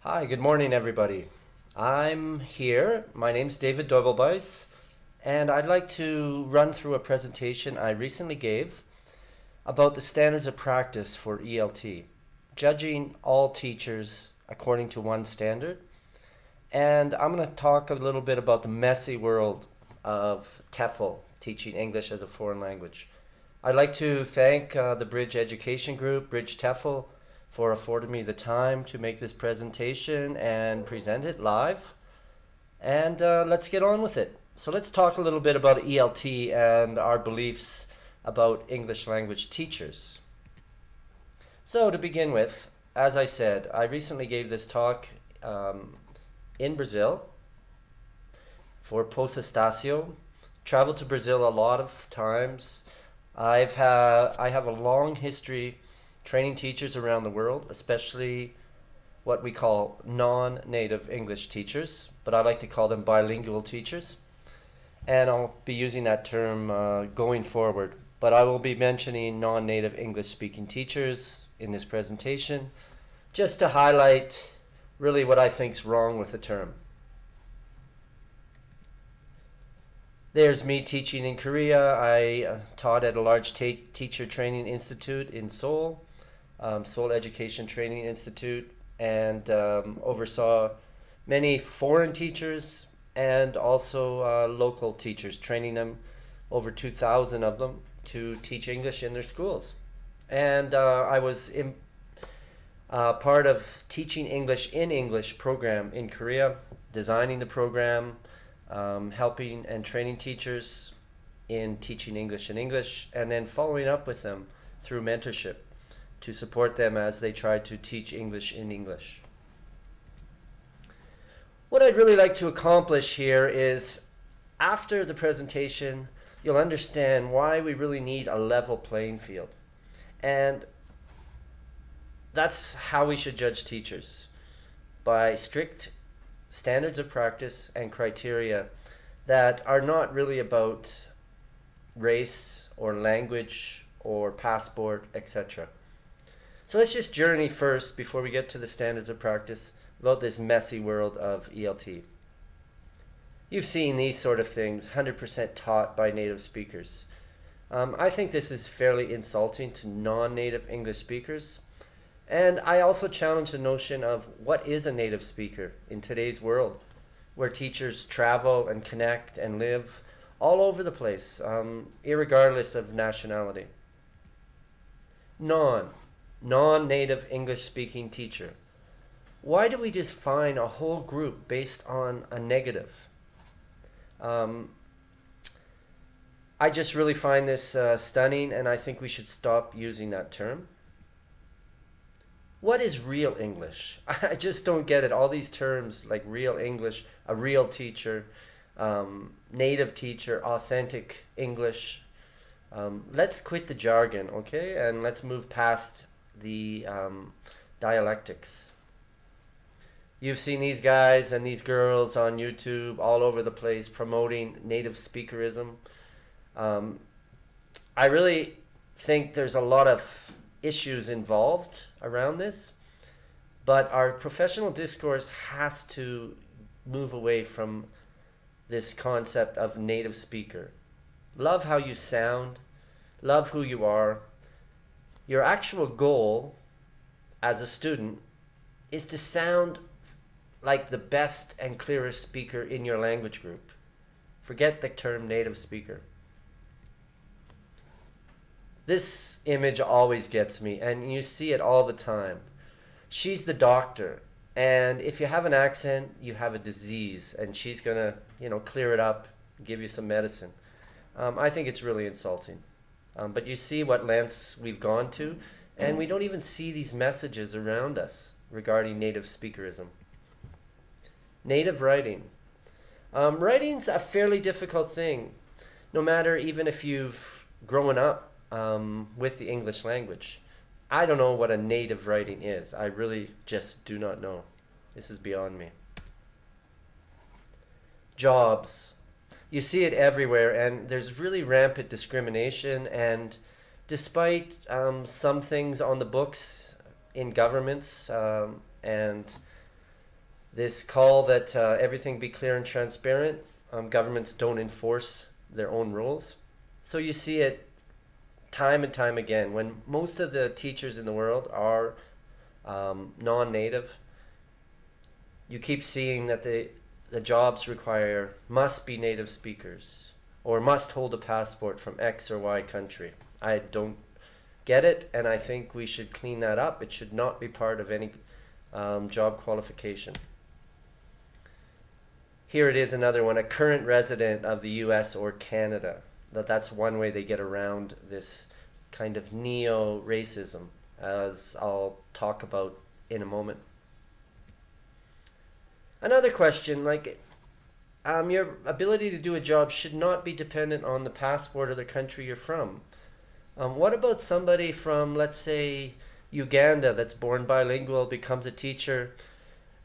Hi, good morning, everybody. I'm here. My name's David Doibelbeis, and I'd like to run through a presentation I recently gave about the standards of practice for ELT, judging all teachers according to one standard. And I'm going to talk a little bit about the messy world of TEFL, teaching English as a foreign language. I'd like to thank the Bridge Education Group, Bridge TEFL, for affording me the time to make this presentation and present it live. And let's get on with it. So let's talk a little bit about ELT and our beliefs about English language teachers. So to begin with, as I said, I recently gave this talk in Brazil for Post Estácio. Traveled to Brazil a lot of times. I have a long history training teachers around the world, especially what we call non-native English teachers, but I like to call them bilingual teachers. And I'll be using that term going forward. But I will be mentioning non-native English speaking teachers in this presentation, just to highlight really what I think is wrong with the term. There's me teaching in Korea. I taught at a large teacher training institute in Seoul. Seoul Education Training Institute, and oversaw many foreign teachers and also local teachers, training them, over 2,000 of them, to teach English in their schools. And I was part of Teaching English in English program in Korea, designing the program, helping and training teachers in teaching English in English, and then following up with them through mentorship to support them as they try to teach English in English. What I'd really like to accomplish here is, after the presentation, you'll understand why we really need a level playing field. And that's how we should judge teachers, by strict standards of practice and criteria that are not really about race or language or passport, etc. So let's just journey first, before we get to the standards of practice, about this messy world of ELT. You've seen these sort of things, 100% taught by native speakers. I think this is fairly insulting to non-native English speakers. And I also challenge the notion of what is a native speaker in today's world, where teachers travel and connect and live all over the place, irregardless of nationality. Non-native English speaking teacher. Why do we define a whole group based on a negative? I just really find this stunning, and I think we should stop using that term. What is real English? I just don't get it. All these terms like real English, a real teacher, native teacher, authentic English. Let's quit the jargon, okay? And let's move past the dialectics. You've seen these guys and these girls on YouTube all over the place promoting native speakerism. I really think there's a lot of issues involved around this, but our professional discourse has to move away from this concept of native speaker. Love how you sound, love who you are. Your actual goal as a student is to sound like the best and clearest speaker in your language group. Forget the term native speaker. This image always gets me, and you see it all the time. She's the doctor, and if you have an accent, you have a disease, and she's gonna, clear it up, give you some medicine. I think it's really insulting. But you see what lengths we've gone to, and we don't even see these messages around us regarding native speakerism. Native writing. Writing's a fairly difficult thing, no matter even if you've grown up with the English language. I don't know what a native writing is. I really just do not know. This is beyond me. Jobs. You see it everywhere, and there's really rampant discrimination, and despite some things on the books in governments and This call that everything be clear and transparent. Governments don't enforce their own rules. So you see it time and time again when most of the teachers in the world are non-native. You keep seeing that the jobs must be native speakers or must hold a passport from X or Y country. I don't get it, and I think we should clean that up. It should not be part of any job qualification. Here it is, another one, a current resident of the US or Canada. That's one way they get around this kind of neo-racism, as I'll talk about in a moment. Another question, like, your ability to do a job should not be dependent on the passport or the country you're from. What about somebody from, let's say, Uganda that's born bilingual, becomes a teacher,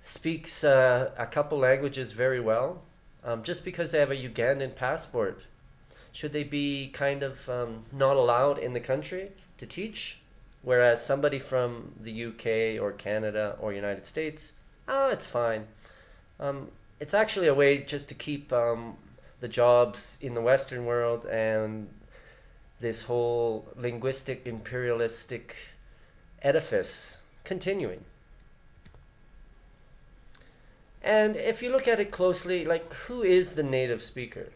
speaks a couple languages very well, just because they have a Ugandan passport? Should they be kind of not allowed in the country to teach? Whereas somebody from the UK or Canada or United States, it's fine. It's actually a way just to keep the jobs in the Western world and this whole linguistic imperialistic edifice continuing. And if you look at it closely, like, who is the native speaker?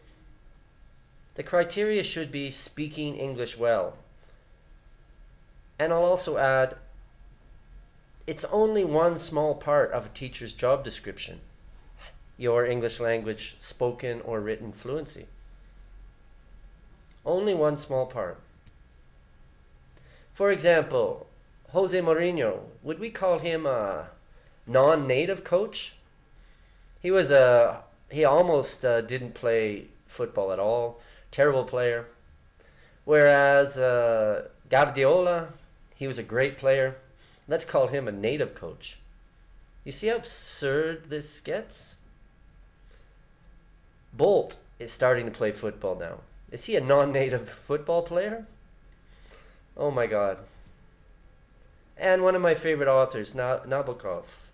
The criteria should be speaking English well. And I'll also add, it's only one small part of a teacher's job description, your English language spoken or written fluency. Only one small part. For example, Jose Mourinho, would we call him a non-native coach? He almost didn't play football at all. Terrible player. Whereas Guardiola, he was a great player. Let's call him a native coach. You see how absurd this gets? Bolt is starting to play football now. Is he a non-native football player? Oh my God. And one of my favorite authors, Nabokov.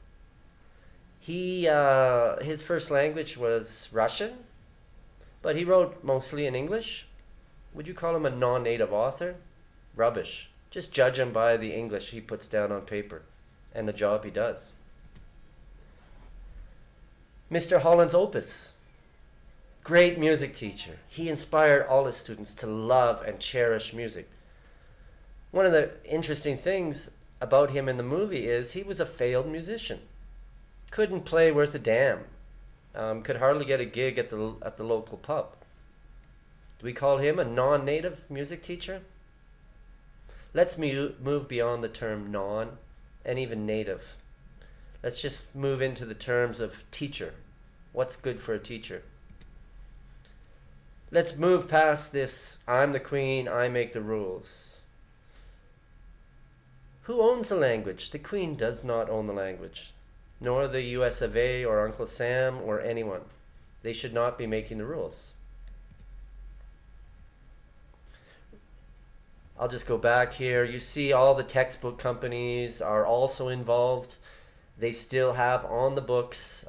His first language was Russian, but he wrote mostly in English. Would you call him a non-native author? Rubbish. Just judge him by the English he puts down on paper and the job he does. Mr. Holland's Opus. Great music teacher. He inspired all his students to love and cherish music. One of the interesting things about him in the movie is he was a failed musician. Couldn't play worth a damn. Could hardly get a gig at the local pub. Do we call him a non-native music teacher? Let's move beyond the term non and even native. Let's just move into the terms of teacher. What's good for a teacher? Let's move past this, I'm the queen, I make the rules. Who owns the language? The queen does not own the language, nor the US of A or Uncle Sam or anyone. They should not be making the rules. I'll just go back here. You see all the textbook companies are also involved. They still have on the books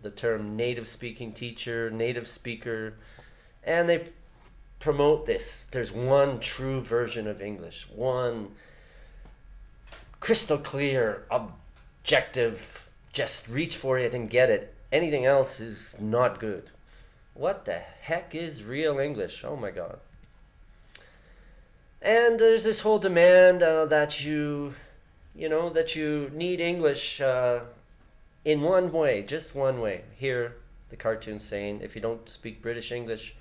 the term native speaking teacher, native speaker, and they promote this. There's one true version of English, one crystal clear, objective, just reach for it and get it. Anything else is not good. What the heck is real English? Oh my God. And there's this whole demand that you need English in one way, just one way. Here, the cartoon's saying, if you don't speak British English,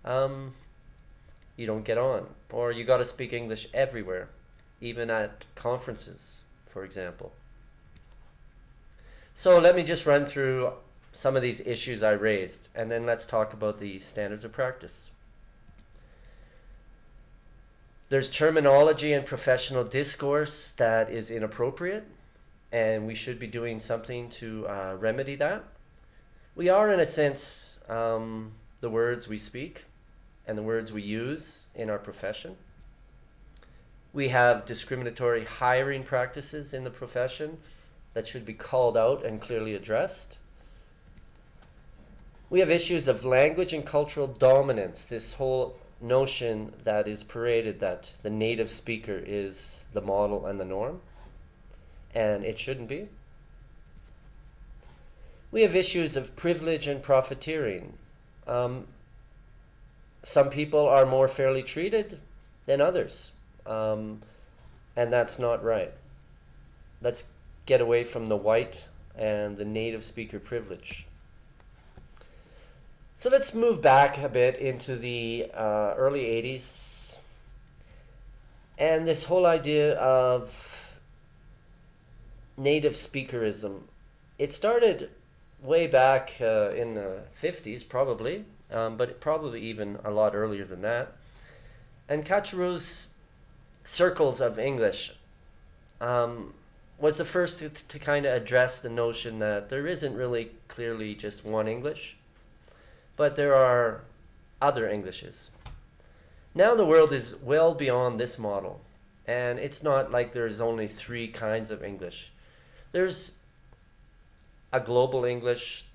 you don't get on. Or you got to speak English everywhere, even at conferences, for example. So let me just run through some of these issues I raised, and then let's talk about the standards of practice. There's terminology and professional discourse that is inappropriate, and we should be doing something to remedy that. We are, in a sense, the words we speak and the words we use in our profession. We have discriminatory hiring practices in the profession that should be called out and clearly addressed. We have issues of language and cultural dominance, this whole notion that is paraded that the native speaker is the model and the norm, and it shouldn't be. We have issues of privilege and profiteering. Some people are more fairly treated than others, and that's not right. Let's get away from the white and the native speaker privilege. So let's move back a bit into the early 80s, and this whole idea of native speakerism. It started way back in the 50s probably, but probably even a lot earlier than that. And Kacheru's circles of English was the first to kind of address the notion that there isn't really clearly just one English, but there are other Englishes. Now the world is well beyond this model, and it's not like there's only 3 kinds of English. There's a global English,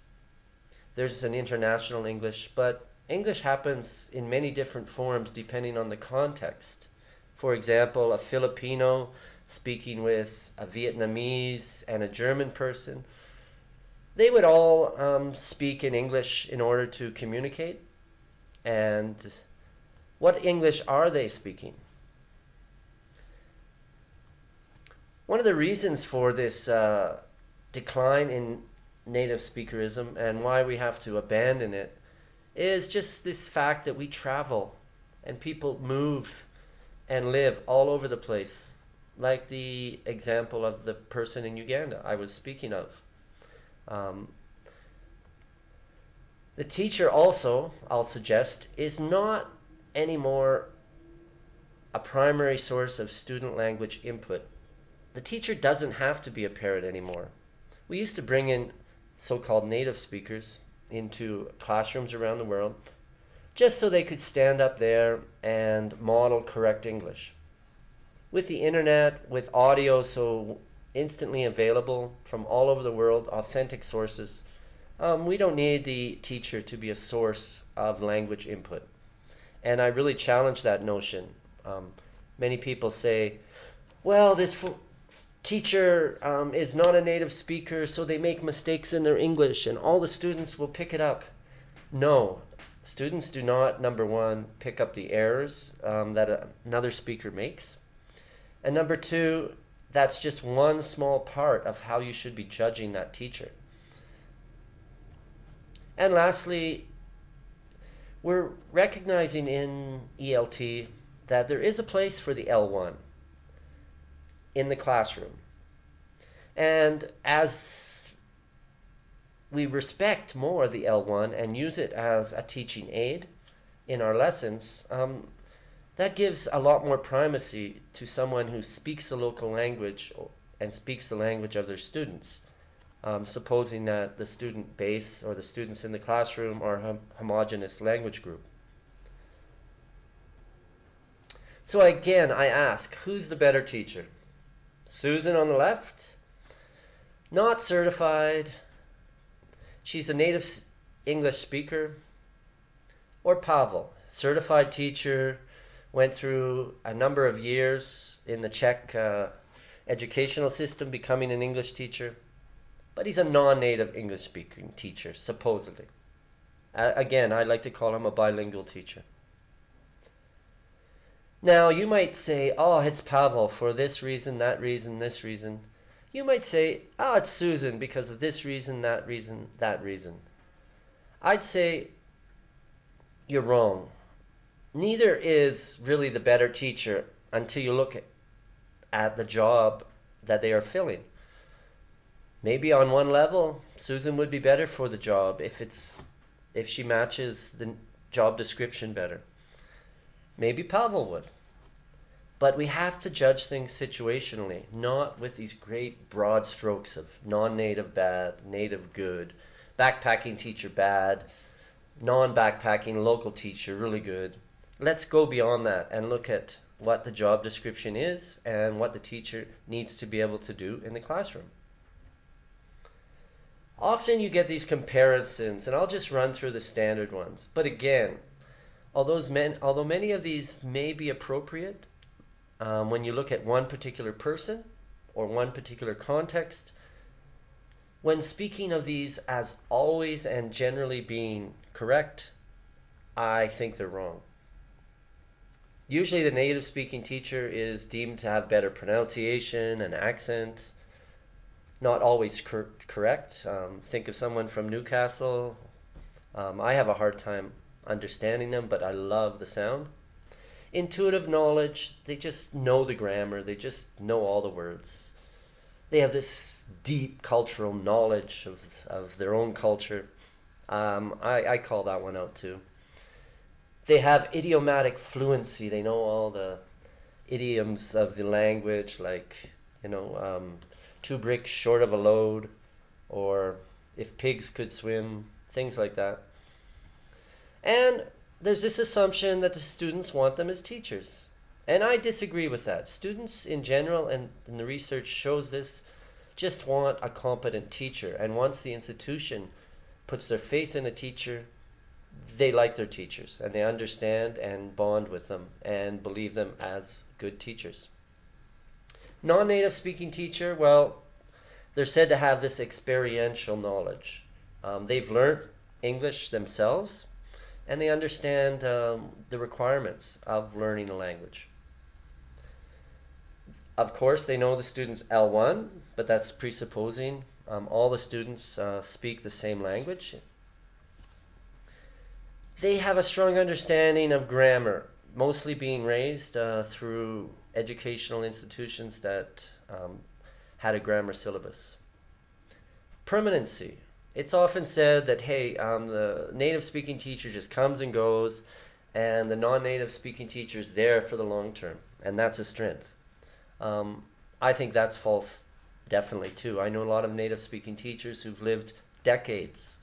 there's an international English, but English happens in many different forms depending on the context. For example, a Filipino speaking with a Vietnamese and a German person, they would all speak in English in order to communicate. And what English are they speaking? One of the reasons for this decline in native speakerism and why we have to abandon it is just this fact that we travel and people move and live all over the place, like the example of the person in Uganda I was speaking of. The teacher also, I'll suggest, is not anymore a primary source of student language input. The teacher doesn't have to be a parrot anymore. We used to bring in so-called native speakers into classrooms around the world just so they could stand up there and model correct English. With the internet, with audio so instantly available from all over the world, authentic sources, we don't need the teacher to be a source of language input. And I really challenge that notion. Many people say, well, this teacher is not a native speaker, so they make mistakes in their English and all the students will pick it up. No, students do not, number one, pick up the errors that another speaker makes. And number two, that's just one small part of how you should be judging that teacher. And lastly, we're recognizing in ELT that there is a place for the L1 in the classroom. And as we respect more the L1 and use it as a teaching aid in our lessons, that gives a lot more primacy to someone who speaks the local language and speaks the language of their students, supposing that the student base or the students in the classroom are a homogeneous language group. So again, I ask, who's the better teacher? Susan on the left, not certified, she's a native English speaker, or Pavel, certified teacher, went through a number of years in the Czech educational system becoming an English teacher, but he's a non-native English speaking teacher, supposedly. Again, I like to call him a bilingual teacher. Now, you might say, oh, it's Pavel for this reason, that reason, this reason. You might say, oh, it's Susan because of this reason, that reason, that reason. I'd say you're wrong. Neither is really the better teacher until you look at the job that they are filling. Maybe on one level, Susan would be better for the job if she matches the job description better. Maybe Pavel would. But we have to judge things situationally, not with these great broad strokes of non-native bad, native good, backpacking teacher bad, non-backpacking local teacher really good. Let's go beyond that and look at what the job description is and what the teacher needs to be able to do in the classroom. Often you get these comparisons, and I'll just run through the standard ones. But again, although many of these may be appropriate when you look at one particular person or one particular context, when speaking of these as always and generally being correct, I think they're wrong. Usually the native speaking teacher is deemed to have better pronunciation and accent. Not always correct. Think of someone from Newcastle. I have a hard time understanding them, but I love the sound. Intuitive knowledge, they just know the grammar, they just know all the words. They have this deep cultural knowledge of their own culture. I call that one out too. They have idiomatic fluency, they know all the idioms of the language, like, 2 bricks short of a load, or if pigs could swim, things like that. And there's this assumption that the students want them as teachers. And I disagree with that. Students in general, and the research shows this, just want a competent teacher. And once the institution puts their faith in a teacher, they like their teachers, and they understand and bond with them and believe them as good teachers. Non-native speaking teacher, well, they're said to have this experiential knowledge. They've learned English themselves, and they understand the requirements of learning a language. Of course, they know the students L1, but that's presupposing all the students speak the same language. They have a strong understanding of grammar, mostly being raised through educational institutions that had a grammar syllabus. Permanency. It's often said that, hey, the native speaking teacher just comes and goes, and the non-native speaking teacher is there for the long term, and that's a strength. I think that's false, definitely, too. I know a lot of native speaking teachers who've lived decades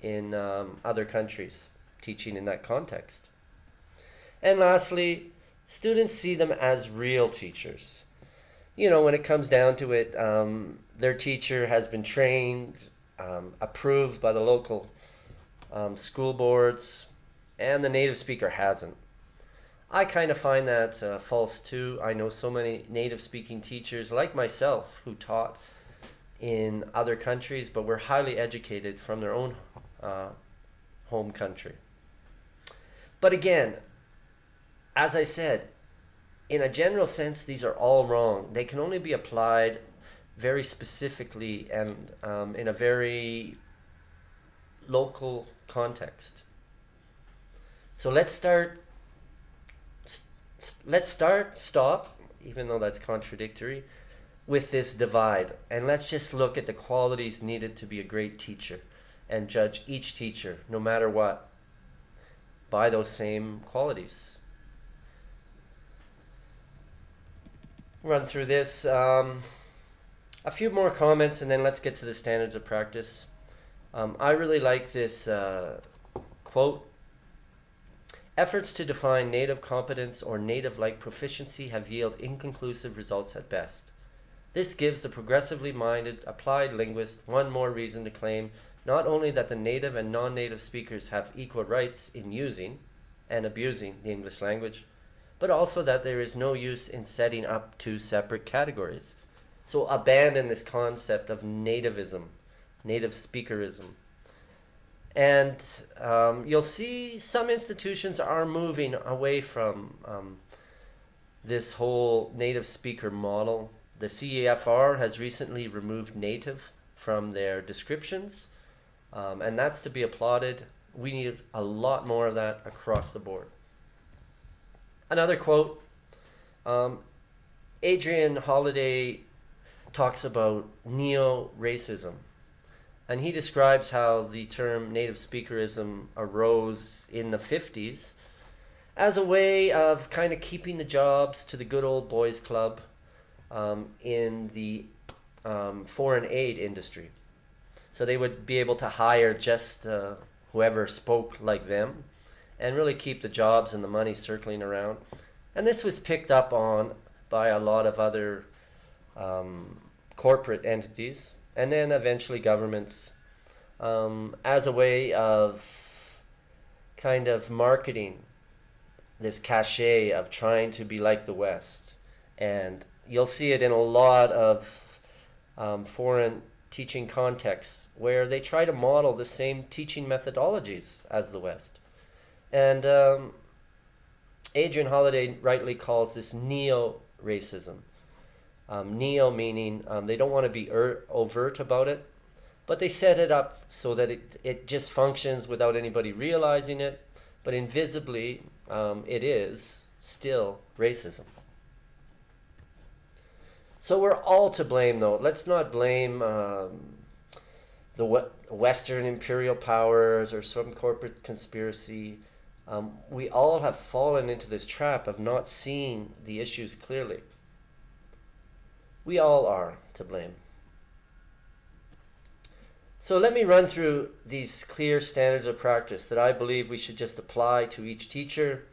in other countries teaching in that context. And lastly, students see them as real teachers. When it comes down to it, their teacher has been trained, approved by the local school boards, and the native speaker hasn't. I kind of find that false too. I know so many native speaking teachers like myself who taught in other countries but were highly educated from their own home country. But again, as I said, in a general sense, these are all wrong. They can only be applied very specifically and in a very local context. So let's stop, even though that's contradictory, with this divide. And let's just look at the qualities needed to be a great teacher and judge each teacher, no matter what, by those same qualities. Run through this. A few more comments, and then let's get to the standards of practice. I really like this quote. Efforts to define native competence or native-like proficiency have yielded inconclusive results at best. This gives the progressively minded applied linguist one more reason to claim not only that the native and non-native speakers have equal rights in using and abusing the English language, but also that there is no use in setting up 2 separate categories. So abandon this concept of nativism, native speakerism. And you'll see some institutions are moving away from this whole native speaker model. The CEFR has recently removed native from their descriptions, and that's to be applauded. We need a lot more of that across the board. Another quote, Adrian Holiday talks about neo-racism, and he describes how the term native speakerism arose in the 50s as a way of kind of keeping the jobs to the good old boys club in the foreign aid industry. So they would be able to hire just whoever spoke like them and really keep the jobs and the money circling around. And this was picked up on by a lot of other corporate entities, and then eventually governments as a way of kind of marketing this cachet of trying to be like the West. And you'll see it in a lot of foreign teaching contexts where they try to model the same teaching methodologies as the West. And Adrian Holiday rightly calls this neo-racism. Neo meaning they don't want to be overt about it, but they set it up so that it just functions without anybody realizing it, but invisibly it is still racism. So we're all to blame, though. Let's not blame the Western imperial powers or some corporate conspiracy. We all have fallen into this trap of not seeing the issues clearly. We all are to blame. So let me run through these clear standards of practice that I believe we should just apply to each teacher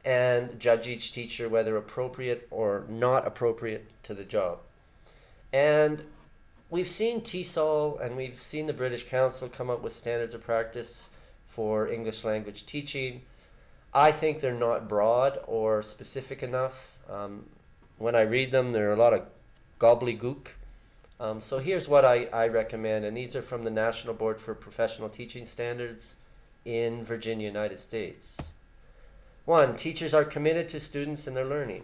and judge each teacher whether appropriate or not appropriate to the job. And we've seen TESOL and we've seen the British Council come up with standards of practice for English language teaching. I think they're not broad or specific enough. When I read them, there are a lot of gobbledygook. So here's what I recommend, and these are from the National Board for Professional Teaching Standards in Virginia, United States. 1, teachers are committed to students and their learning.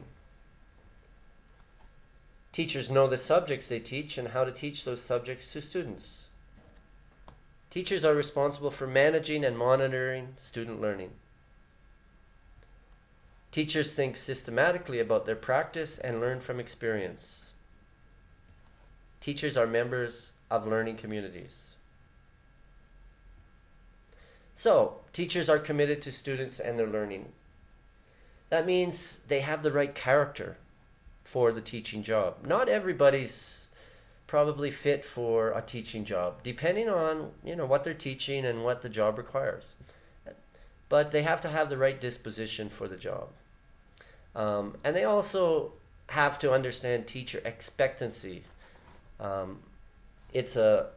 Teachers know the subjects they teach and how to teach those subjects to students. Teachers are responsible for managing and monitoring student learning. Teachers think systematically about their practice and learn from experience. Teachers are members of learning communities. So, teachers are committed to students and their learning. That means they have the right character for the teaching job. Not everybody's probably fit for a teaching job, depending on what they're teaching and what the job requires. But they have to have the right disposition for the job. And they also have to understand teacher expectancy. It's a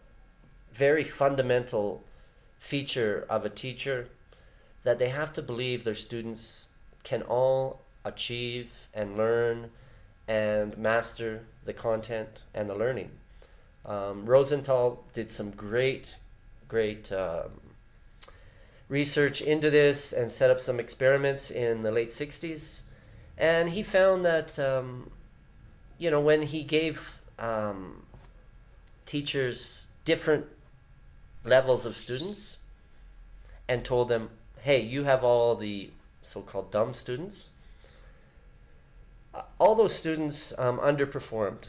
very fundamental feature of a teacher that they have to believe their students can all achieve and learn and master the content and the learning. Rosenthal did some great research into this and set up some experiments in the late 60s. And he found that, when he gave teachers different levels of students and told them, hey, you have all the so-called dumb students, all those students underperformed,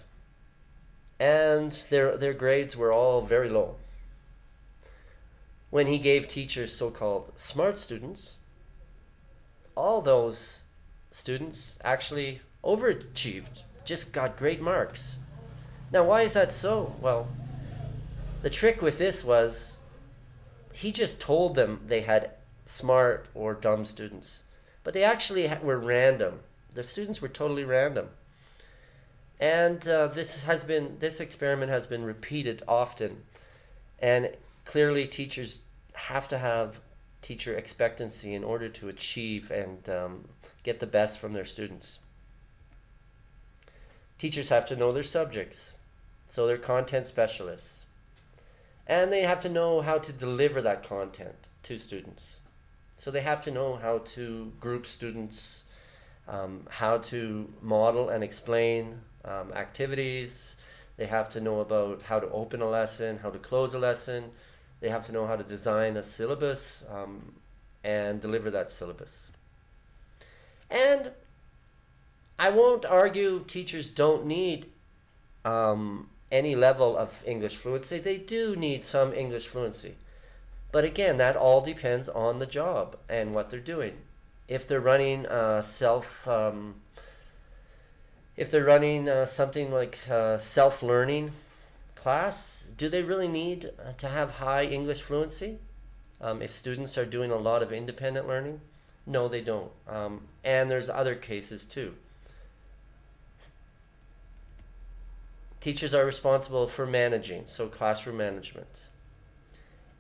and their grades were all very low. When he gave teachers so-called smart students, all those students actually overachieved, just got great marks. Now, why is that so? Well, the trick with this was he just told them they had smart or dumb students, but they actually were random. The students were totally random. And this experiment has been repeated often. And clearly teachers have to have teacher expectancy in order to achieve and get the best from their students. Teachers have to know their subjects, so they're content specialists. And they have to know how to deliver that content to students. So they have to know how to group students, how to model and explain activities. They have to know about how to open a lesson, how to close a lesson. They have to know how to design a syllabus and deliver that syllabus. And I won't argue teachers don't need any level of English fluency. They do need some English fluency. But again, that all depends on the job and what they're doing. If they're running something like self-learning class, do they really need to have high English fluency? If students are doing a lot of independent learning? No, they don't. And there's other cases too. Teachers are responsible for managing, so classroom management.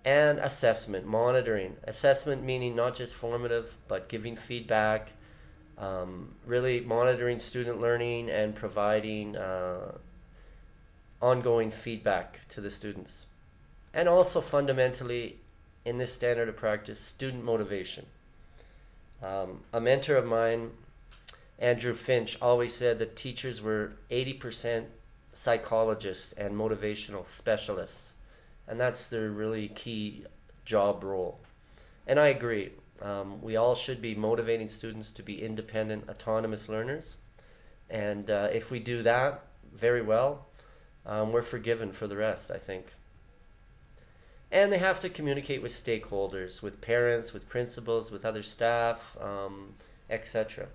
And assessment, monitoring. Assessment meaning not just formative, but giving feedback, really monitoring student learning and providing ongoing feedback to the students. And also fundamentally, in this standard of practice, student motivation. A mentor of mine, Andrew Finch, always said that teachers were 80% psychologists and motivational specialists. And that's their really key job role. And I agree. We all should be motivating students to be independent, autonomous learners. And if we do that very well, we're forgiven for the rest, I think. And they have to communicate with stakeholders, with parents, with principals, with other staff, etc.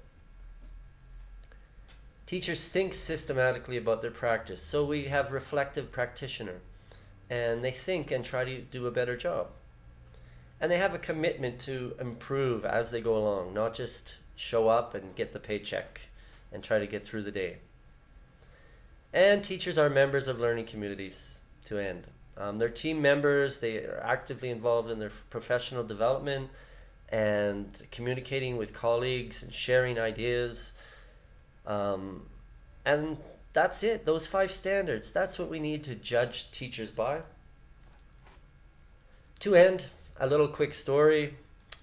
Teachers think systematically about their practice, so we have reflective practitioner, and they think and try to do a better job. And they have a commitment to improve as they go along, not just show up and get the paycheck and try to get through the day. And teachers are members of learning communities to end. They're team members, they are actively involved in their professional development and communicating with colleagues and sharing ideas. And that's it, those 5 standards. That's what we need to judge teachers by. To end, a little quick story.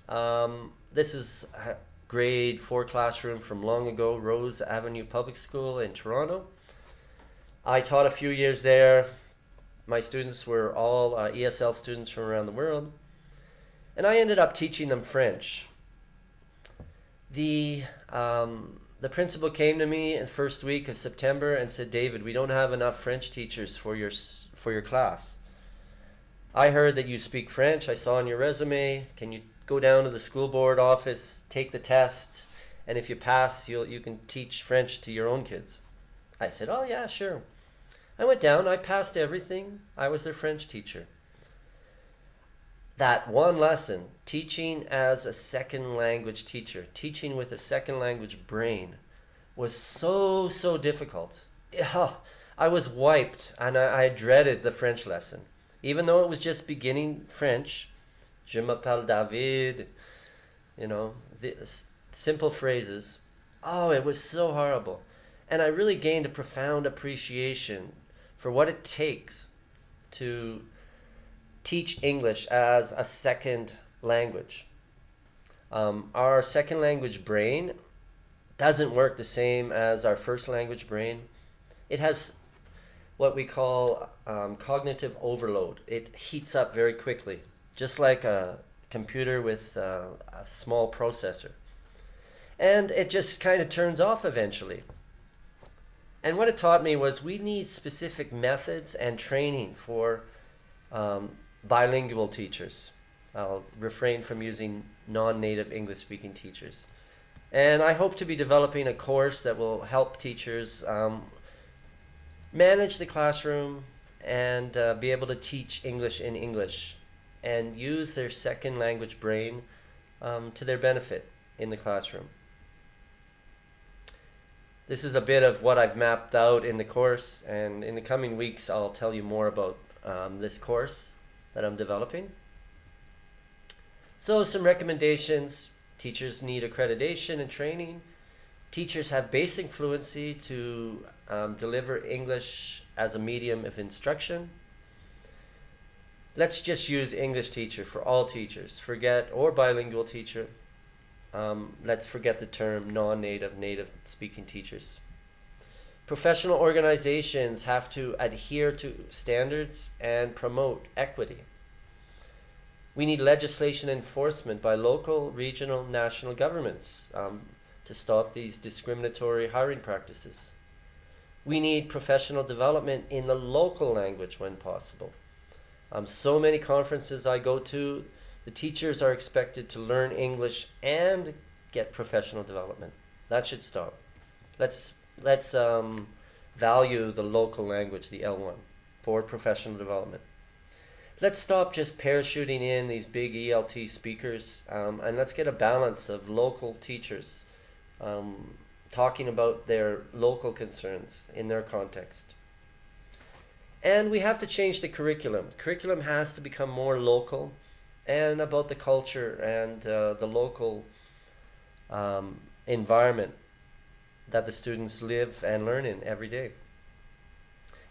This is a grade 4 classroom from long ago, Rose Avenue Public School in Toronto. I taught a few years there. My students were all ESL students from around the world. And I ended up teaching them French. The principal came to me in the first week of September and said, "David, we don't have enough French teachers for your class. I heard that you speak French. I saw on your resume. Can you go down to the school board office, take the test, and if you pass, you can teach French to your own kids?" I said, "Oh yeah, sure." I went down, I passed everything. I was their French teacher. That one lesson, teaching as a second language teacher, teaching with a second language brain, was so difficult. I was wiped, and I dreaded the French lesson. Even though it was just beginning French, je m'appelle David, the simple phrases. Oh, it was so horrible. And I really gained a profound appreciation for what it takes to teach English as a second language. Our second language brain doesn't work the same as our first language brain. It has what we call cognitive overload. It heats up very quickly, just like a computer with a small processor. And it just kind of turns off eventually. And what it taught me was we need specific methods and training for bilingual teachers. I'll refrain from using non-native English-speaking teachers. And I hope to be developing a course that will help teachers manage the classroom and be able to teach English in English and use their second language brain to their benefit in the classroom. This is a bit of what I've mapped out in the course, and in the coming weeks I'll tell you more about this course that I'm developing. So some recommendations. Teachers need accreditation and training. Teachers have basic fluency to deliver English as a medium of instruction. Let's just use English teacher for all teachers. Or bilingual teacher. Let's forget the term non-native, native speaking teachers. Professional organizations have to adhere to standards and promote equity. We need legislation enforcement by local, regional, national governments to stop these discriminatory hiring practices. We need professional development in the local language when possible. So many conferences I go to, the teachers are expected to learn English and get professional development. That should stop. Let's value the local language, the L1, for professional development. Let's stop just parachuting in these big ELT speakers, and let's get a balance of local teachers talking about their local concerns in their context. And we have to change the curriculum. Curriculum has to become more local and about the culture and the local environment that the students live and learn in every day.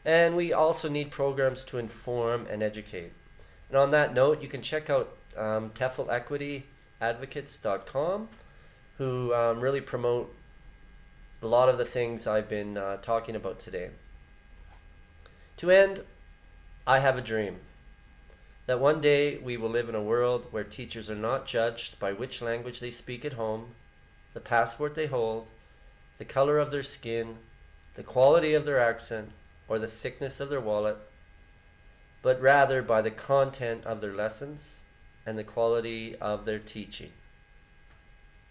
And we also need programs to inform and educate. And on that note, you can check out TEFLequityadvocates.com, who really promote a lot of the things I've been talking about today. To end, I have a dream that one day we will live in a world where teachers are not judged by which language they speak at home, the passport they hold, the color of their skin, the quality of their accent, or the thickness of their wallet, but rather by the content of their lessons and the quality of their teaching.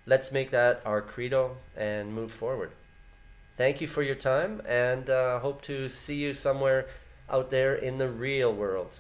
Let's make that our credo and move forward. Thank you for your time, and hope to see you somewhere out there in the real world.